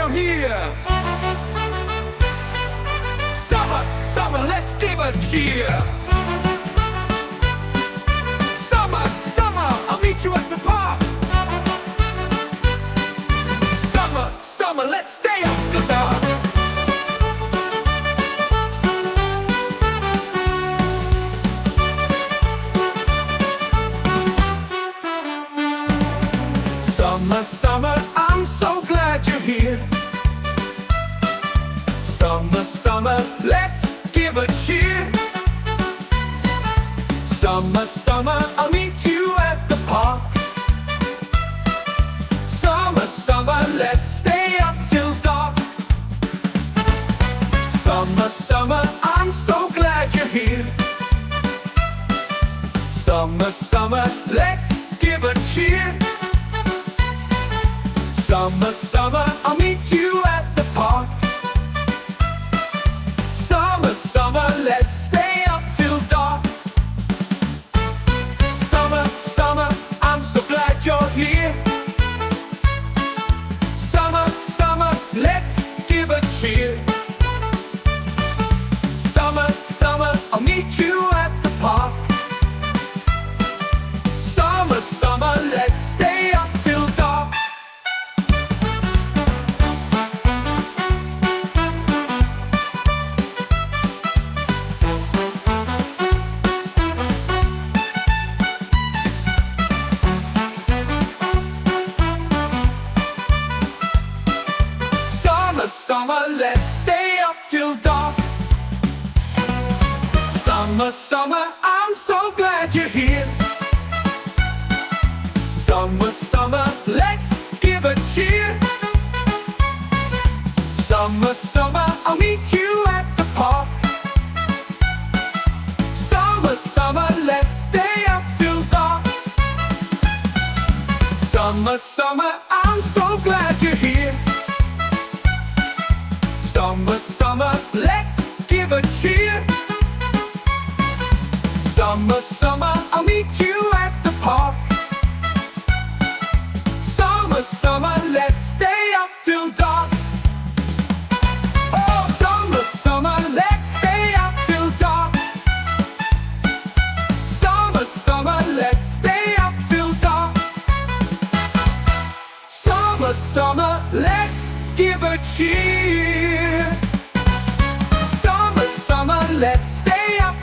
you're here. Summer, summer, let's give a cheer. Summer, summer, I'll meet you at the park. Summer, summer, let's stay up till dark. Summer, summer, I'm so glad you're here. Summer, summer, let's give a cheer. Summer, summer, I'll meet you at the park. Summer, summer, let's stay up till dark. Summer, summer, I'm so glad you're here. Summer, summer, let's give a cheer. Summer, summer, I'll meet you at the park. Summer, summer, let's stay up till dark. Summer, summer, I'm so glad you're here. Summer, summer, let's give a cheer. Summer, summer, I'll meet you at the park. Summer, summer, let's stay up till dark. Summer, let's stay up till dark. Summer, summer, I'm so glad you're here. Summer, summer, let's give a cheer. Summer, summer, I'll meet you at the park. Summer, summer, let's stay up till dark. Summer, summer, I'm so glad you're here. Summer, summer, let's give a cheer. Summer, summer, I'll meet you at the park. Summer, summer, let's stay up till dark. Oh, summer, summer, let's stay up till dark. Summer, summer, let's stay up till dark. Summer, summer, let's give a cheer. Summer, summer, let's stay up